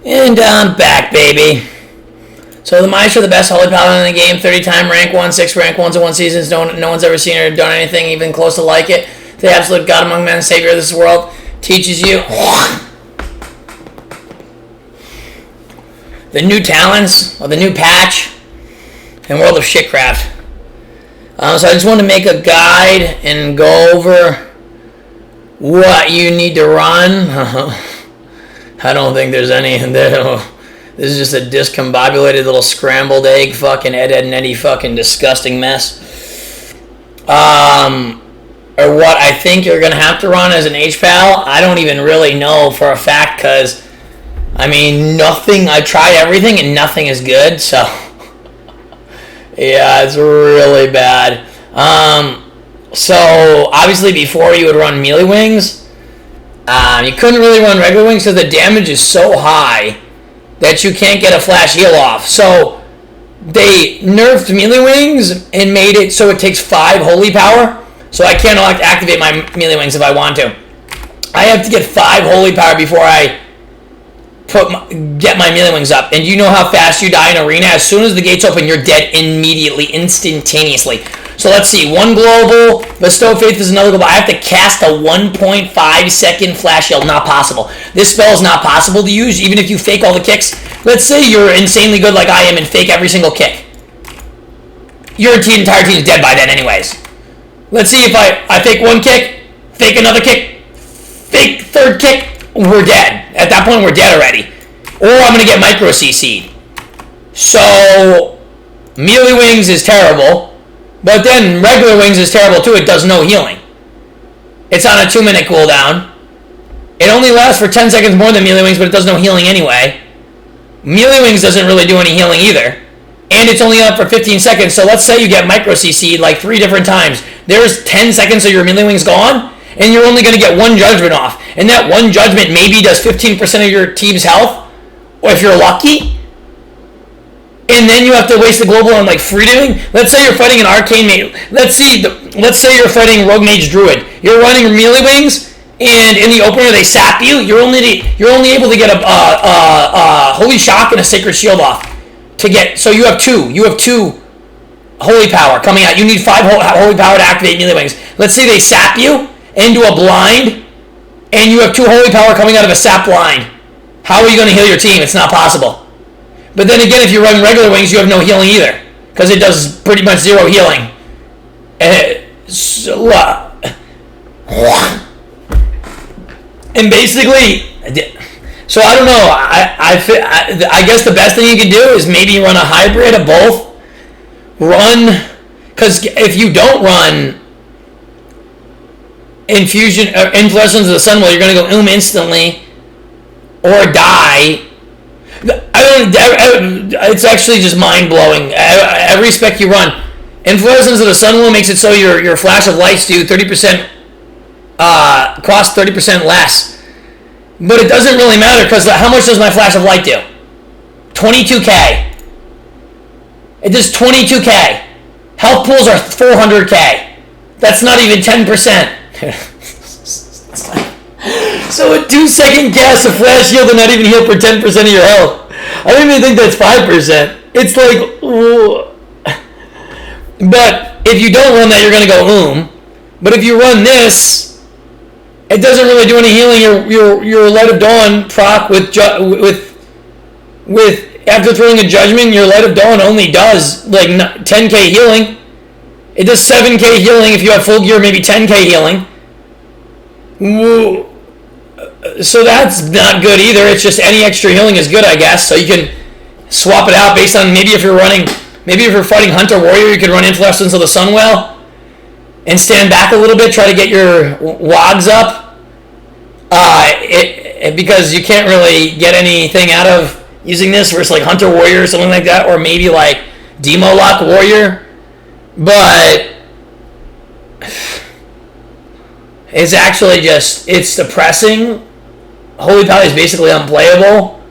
And I'm back, baby. So the Mice are the best Holy Paladin in the game. 30-time rank 1, 6 rank 1s in one season. No one's ever seen or done anything even close to like it. The absolute God among men, savior of this world. Teaches you the new talents, or the new patch, in World of Shitcraft. So I just wanted to make a guide and go over what you need to run. I don't think there's any. This is just a discombobulated little scrambled egg fucking Ed and Eddie fucking disgusting mess. Or what I think you're going to have to run as an HPAL, I don't even really know for a fact because, I mean, nothing, I tried everything and nothing is good, so yeah, it's really bad. So obviously before you would run melee wings, you couldn't really run regular wings because the damage is so high that you can't get a flash heal off. So they nerfed melee wings and made it so it takes 5 holy power. So I can't activate my melee wings if I want to. I have to get 5 holy power before I get my melee wings up. And you know how fast you die in arena? As soon as the gates open, you're dead immediately, instantaneously. So let's see, 1 global, Bestow Faith is another global. I have to cast a 1.5 second flash heal. Not possible. This spell is not possible to use, even if you fake all the kicks. Let's say you're insanely good like I am and fake every single kick. Your entire team is dead by then anyways. Let's see if I fake 1 kick, fake another kick, fake 3rd kick, we're dead. At that point, we're dead already. Or I'm going to get micro CC'd. So, melee wings is terrible. But then regular wings is terrible too. It does no healing. It's on a 2-minute cooldown. It only lasts for 10 seconds more than melee wings, but it does no healing anyway. Melee wings doesn't really do any healing either. And it's only up for 15 seconds. So let's say you get micro CC'd like 3 different times. There's 10 seconds of your melee wings gone, and you're only going to get 1 judgment off. And that 1 judgment maybe does 15% of your team's health, or if you're lucky. And then you have to waste the global on like freedoming. Let's say you're fighting an arcane mage. Let's say you're fighting rogue mage druid. You're running melee wings, and in the opener they sap you. You're only able to get a holy shock and a sacred shield off to get. So you have 2. You have 2 holy power coming out. You need 5 holy power to activate melee wings. Let's say they sap you into a blind, and you have 2 holy power coming out of a sap blind. How are you going to heal your team? It's not possible. But then again, if you run regular wings, you have no healing either, because it does pretty much 0 healing. And basically, so I don't know. I guess the best thing you can do is maybe run a hybrid of both. Because if you don't run Infusion or Influences of the Sun, well, you're going to go instantly or die. It's actually just mind-blowing. Every spec you run, Influences of the Sun makes it so your flash of lights do 30%, cost 30% less. But it doesn't really matter, because how much does my flash of light do? 22k. It does 22k. Health pools are 400k. That's not even 10%. So a 2-second cast of flash heal to not even heal for 10% of your health. I don't even think that's 5%. It's like, ooh. But if you don't run that, you're gonna go But if you run this, it doesn't really do any healing. Your Light of Dawn proc with after throwing a judgment, your Light of Dawn only does like 10k healing. It does 7k healing if you have full gear, maybe 10k healing. Ooh. So that's not good either. It's just any extra healing is good, I guess. So you can swap it out based on maybe if you're fighting Hunter Warrior, you could run Influences of the Sunwell and stand back a little bit, try to get your WOGs up. Because you can't really get anything out of using this versus like Hunter Warrior or something like that, or maybe like Demo Lock Warrior. But it's actually it's depressing. Holy Pally is basically unplayable.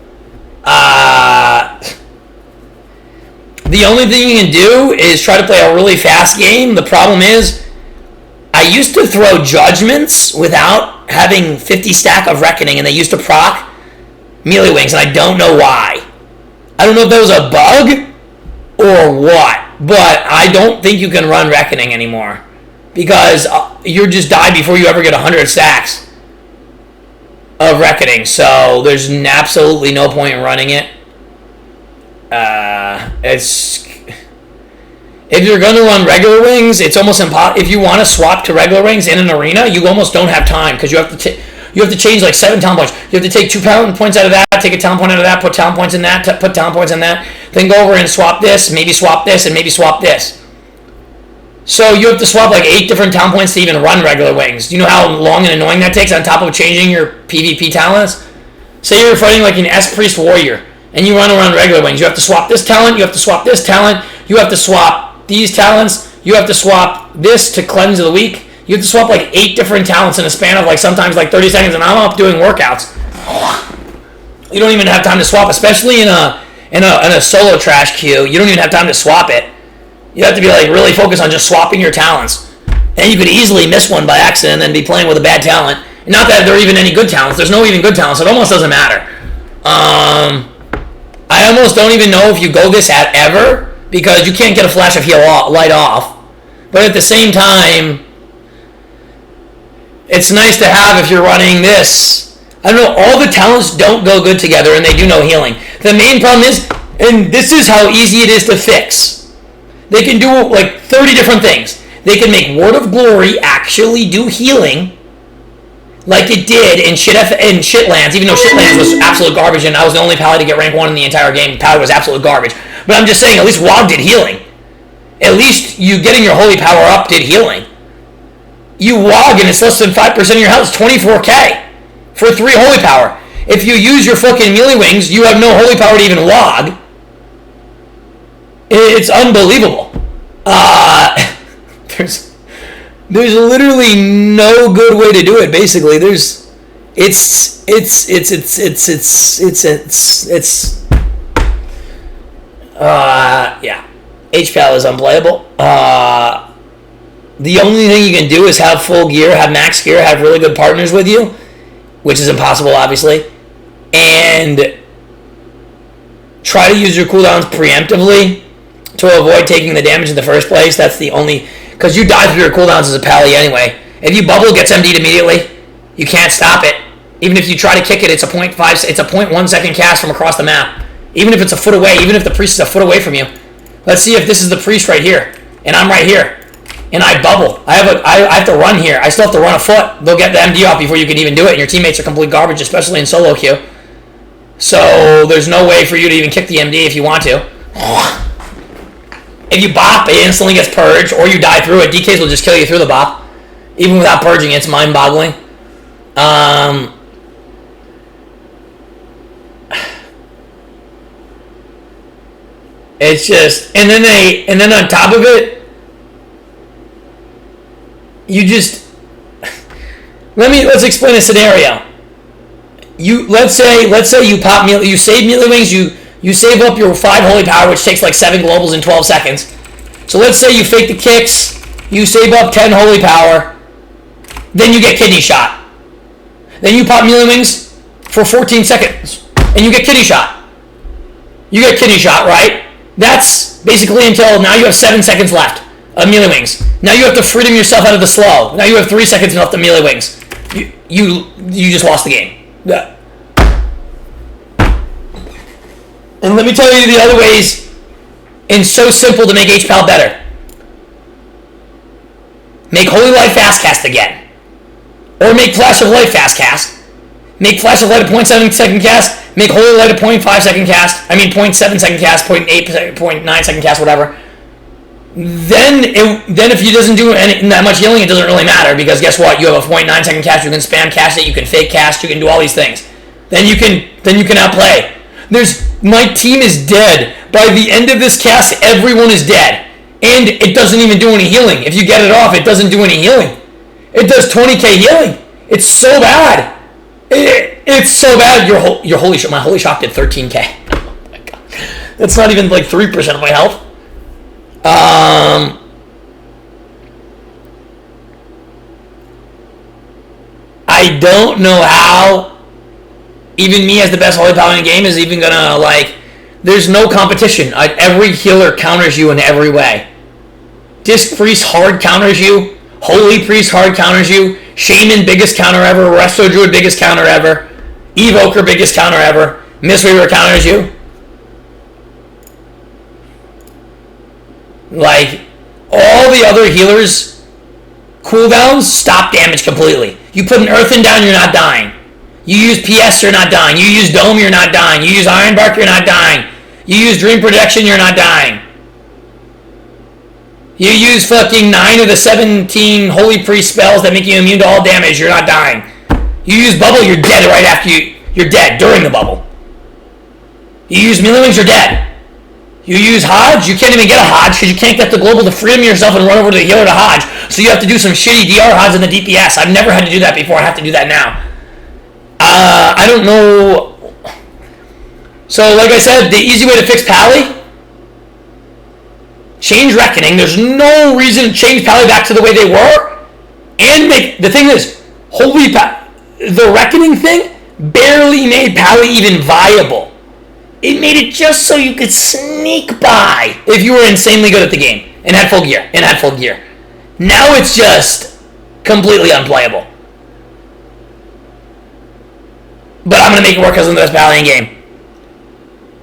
The only thing you can do is try to play a really fast game. The problem is, I used to throw judgments without having 50 stack of Reckoning, and they used to proc melee wings, and I don't know why. I don't know if that was a bug or what, but I don't think you can run Reckoning anymore because you just die before you ever get 100 stacks of Reckoning. So there's absolutely no point in running it. If you're going to run regular wings, it's almost impossible. If you want to swap to regular wings in an arena, you almost don't have time because you have to change like 7 talent points. You have to take 2 talent points out of that, take a talent point out of that, put talent points in that, put talent points in that, then go over and swap this, maybe swap this, and maybe swap this. So you have to swap like 8 different talent points to even run regular wings. Do you know how long and annoying that takes on top of changing your PvP talents? Say you're fighting like an S-Priest Warrior, and you run around regular wings. You have to swap this talent, you have to swap this talent, you have to swap these talents, you have to swap this to Cleanse of the Weak. You have to swap like 8 different talents in a span of like sometimes like 30 seconds, and I'm up doing workouts. You don't even have time to swap, especially in a solo trash queue. You don't even have time to swap it. You have to be like really focused on just swapping your talents. And you could easily miss one by accident and then be playing with a bad talent. Not that there are even any good talents. There's no even good talents. So it almost doesn't matter. I almost don't even know if you go this at ever because you can't get a flash of heal light off. But at the same time, it's nice to have if you're running this. I don't know, all the talents don't go good together and they do no healing. The main problem is, and this is how easy it is to fix. They can do like 30 different things. They can make Word of Glory actually do healing like it did in Shitlands, even though Shitlands was absolute garbage and I was the only Paladin to get rank 1 in the entire game. Paladin was absolute garbage. But I'm just saying, at least WoW did healing. At least you getting your holy power up did healing. You WoG and it's less than 5% of your health. It's 24k for 3 holy power. If you use your fucking melee wings, you have no holy power to even WoG. It's unbelievable. There's literally no good way to do it. Basically, yeah. HPAL is unplayable. The only thing you can do is have full gear, have max gear, have really good partners with you, which is impossible, obviously, and try to use your cooldowns preemptively to avoid taking the damage in the first place. That's the only... Because you die through your cooldowns as a pally anyway. If you bubble, it gets MD'd immediately. You can't stop it. Even if you try to kick it, it's a 0.1 second cast from across the map. Even if it's a foot away, even if the priest is a foot away from you. Let's see if this is the priest right here, and I'm right here, and I bubble. I have to run here. I still have to run a foot. They'll get the MD off before you can even do it, and your teammates are complete garbage, especially in solo queue. So there's no way for you to even kick the MD if you want to. If you bop, it instantly gets purged, or you die through it. DKs will just kill you through the bop. Even without purging, it's mind-boggling. It's just, and then on top of it, you just, let's explain a scenario. Let's say you pop melee, you save melee wings, you save up your 5 holy power, which takes like 7 globals in 12 seconds. So let's say you fake the kicks, you save up 10 holy power, then you get kidney shot. Then you pop melee wings for 14 seconds, and you get kidney shot. You get kidney shot, right? That's basically until now you have 7 seconds left of melee wings. Now you have to freedom yourself out of the slow. Now you have 3 seconds left of melee wings. You just lost the game. Yeah. And let me tell you the other ways, and so simple to make HPAL better. Make Holy Light fast cast again. Or make Flash of Light fast cast. Make Flash of Light a 0.7 second cast. Make Holy Light a 0.5 second cast. I mean 0.7 second cast, 0.9 second cast, whatever. Then if it doesn't do that much healing, it doesn't really matter, because guess what? You have a 0.9 second cast. You can spam cast it. You can fake cast. You can do all these things. Then you can outplay. My team is dead. By the end of this cast, everyone is dead. And it doesn't even do any healing. If you get it off, it doesn't do any healing. It does 20k healing. It's so bad. It's so bad. My holy shock did 13k. Oh my god. That's not even like 3% of my health. I don't know how even me as the best holy paladin in the game is even gonna, like, there's no competition. Every healer counters you in every way. Disc Priest hard counters you. Holy Priest hard counters you. Shaman biggest counter ever. Resto Druid biggest counter ever. Evoker biggest counter ever. Mistweaver counters you. Like, all the other healers' cooldowns stop damage completely. You put an Earthen down, you're not dying. You use PS, you're not dying. You use Dome, you're not dying. You use Ironbark, you're not dying. You use Dream Protection, you're not dying. You use fucking 9 of the 17 Holy Priest spells that make you immune to all damage, you're not dying. You use Bubble, you're dead right after you're dead during the bubble. You use Melee Wings, you're dead. You use Hodge, you can't even get a Hodge because you can't get the global to freedom yourself and run over to the healer to Hodge. So you have to do some shitty DR Hodge in the DPS. I've never had to do that before, I have to do that now. I don't know. So like I said, the easy way to fix Pally, change Reckoning. There's no reason to change Pally back to the way they were. And the thing is, the Reckoning thing barely made Pally even viable. It made it just so you could sneak by if you were insanely good at the game and had full gear. Now it's just completely unplayable. But I'm going to make it work because I'm the best Paladin game.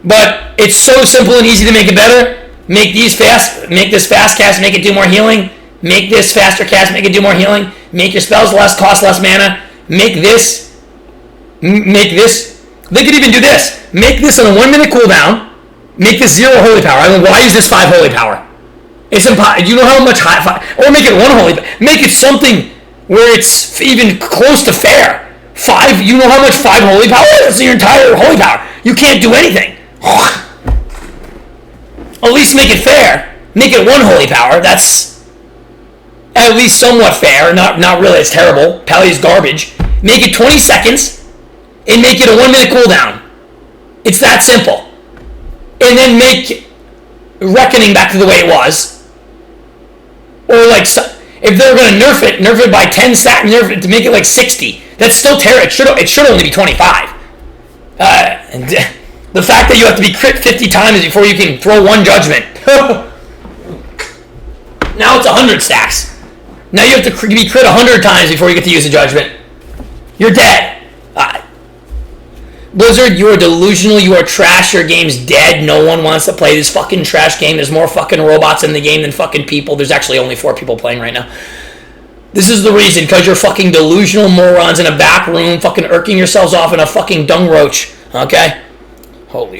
But it's so simple and easy to make it better. Make this fast cast, make it do more healing. Make this faster cast, make it do more healing. Make your spells cost less mana. Make this. They could even do this. Make this on a 1 minute cooldown. Make this 0 holy power. I mean, why is this 5 holy power? It's impossible. You know how much high 5, or make it 1 holy. Make it something where it's even close to fair. 5. You know how much 5 holy power is? It's your entire holy power. You can't do anything. At least make it fair. Make it 1 holy power. That's at least somewhat fair. Not really. It's terrible. Pally's garbage. Make it 20 seconds. And make it a 1 minute cooldown. It's that simple. And then make Reckoning back to the way it was. Or like, if they're going to nerf it by 10 stat, nerf it to make it like 60. That's still terrible. It should only be 25. And the fact that you have to be crit 50 times before you can throw 1 judgment. Now it's 100 stacks. Now you have to be crit 100 times before you get to use a judgment. You're dead. Blizzard, you are delusional, you are trash, your game's dead, no one wants to play this fucking trash game, there's more fucking robots in the game than fucking people, there's actually only 4 people playing right now. This is the reason, because you're fucking delusional morons in a back room, fucking irking yourselves off in a fucking dung roach, okay? Holy shit.